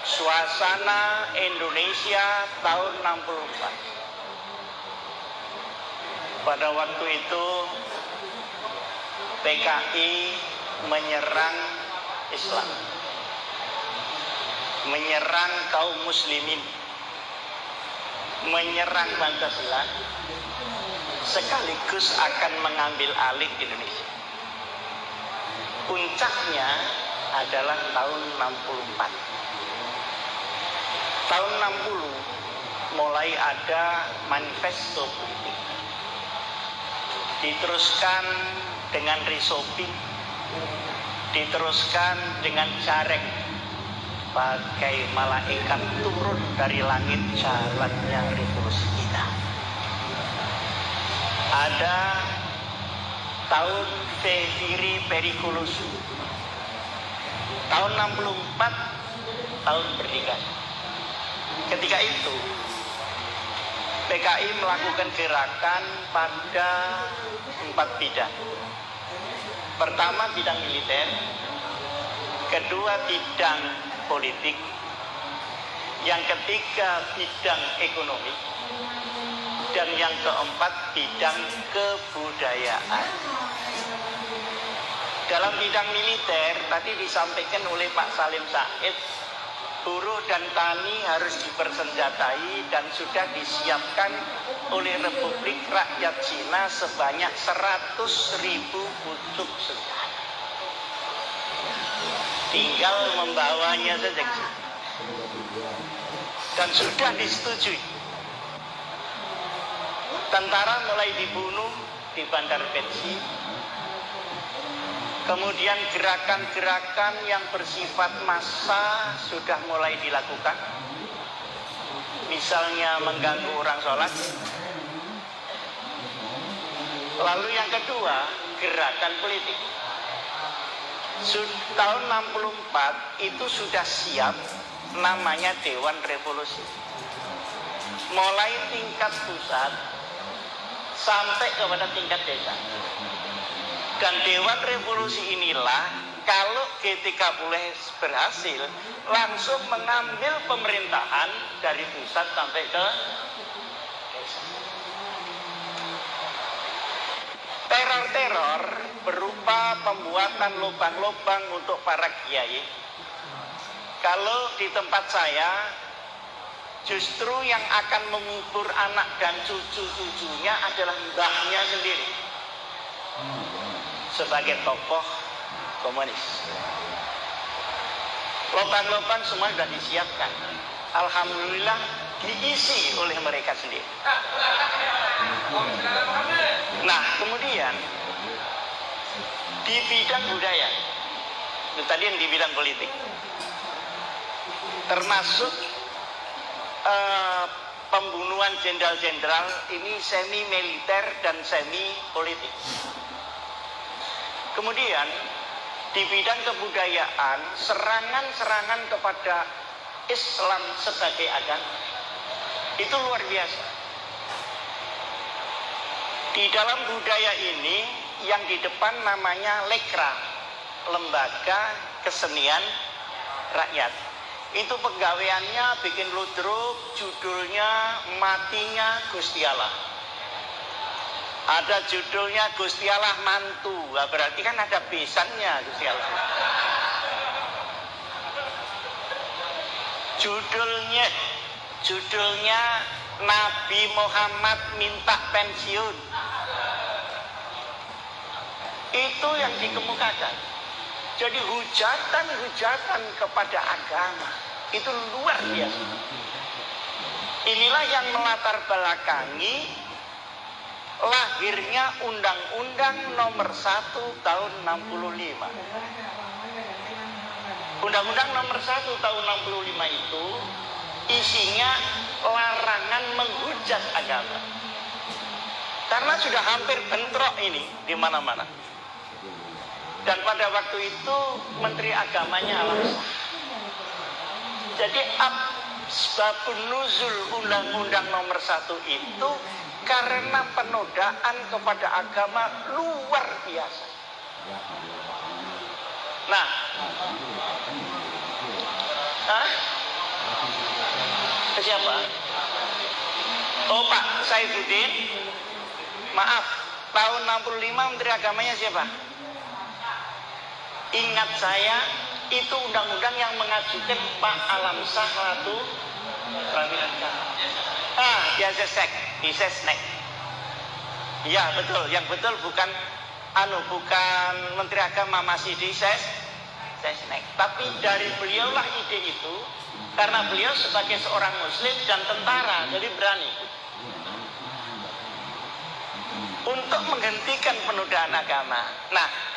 suasana Indonesia tahun 64. Pada waktu itu PKI menyerang Islam, menyerang kaum muslimin, menyerang Pancasila, sekaligus akan mengambil alih Indonesia. Puncaknya adalah tahun 64. Tahun 60 mulai ada manifesto politik, diteruskan dengan Risopin, diteruskan dengan Carek, bagai malaikat turun dari langit jalannya revolusi kita. Ada tahun Viri Periculus, tahun 64, tahun berdikari. Ketika itu PKI melakukan gerakan pada 4 bidang. Pertama bidang militer, kedua bidang politik, yang ketiga bidang ekonomi, dan yang keempat bidang kebudayaan. Dalam bidang militer tadi disampaikan oleh Pak Salim Said, buruh dan tani harus dipersenjatai dan sudah disiapkan oleh Republik Rakyat Cina sebanyak 100.000 pucuk senjata. Tinggal membawanya saja. Dan sudah disetujui. Tentara mulai dibunuh di Bandar Pensi. Kemudian gerakan-gerakan yang bersifat massa sudah mulai dilakukan. Misalnya mengganggu orang sholat. Lalu yang kedua, gerakan politik. Tahun 64 itu sudah siap namanya Dewan Revolusi. Mulai tingkat pusat sampai kepada tingkat desa. Dan Dewan Revolusi inilah kalau G30 berhasil langsung mengambil pemerintahan dari pusat sampai ke desa. Teror-teror berupa pembuatan lubang-lubang untuk para kiai. Kalau di tempat saya justru yang akan mengubur anak dan cucu-cucunya adalah mbahnya sendiri sebagai tokoh komunis. Lubang-lubang semua sudah disiapkan. Alhamdulillah diisi oleh mereka sendiri. Nah, kemudian di bidang budaya, itu tadi yang di bidang politik, termasuk pembunuhan jenderal-jenderal ini semi militer dan semi politik. Kemudian di bidang kebudayaan, serangan-serangan kepada Islam sebagai agama itu luar biasa. Di dalam budaya ini yang di depan namanya Lekra, Lembaga Kesenian Rakyat. Itu pegawaiannya bikin ludruk, judulnya Matinya Gusti Allah. Ada judulnya Gusti Allah Mantu. Nah, berarti kan ada besannya Gusti Allah. Judulnya Nabi Muhammad minta pensiun. Itu yang dikemukakan. Jadi hujatan kepada agama itu luar biasa. Inilah yang melatar belakangi lahirnya Undang-Undang Nomor 1 Tahun 65. Undang-Undang Nomor 1 Tahun 65 itu isinya larangan menghujat agama. Karena sudah hampir bentrok ini di mana-mana. Dan pada waktu itu Menteri Agamanya Al-Hamzah. Jadi asbabun nuzul Undang-Undang Nomor 1 itu karena penodaan kepada agama luar biasa. Nah, Ke siapa? Oh, Pak Saifuddin. Maaf, tahun 65 Menteri Agamanya siapa? Ingat saya, itu undang-undang yang mengajukan Pak Alamsah Ratu Prawilanka. Biasa sek, bisa snack. Ya betul, yang betul bukan bukan Menteri Agama, masih di Sesnek. Tapi dari beliaulah ide itu, karena beliau sebagai seorang Muslim dan tentara, jadi berani untuk menghentikan penodaan agama. Nah.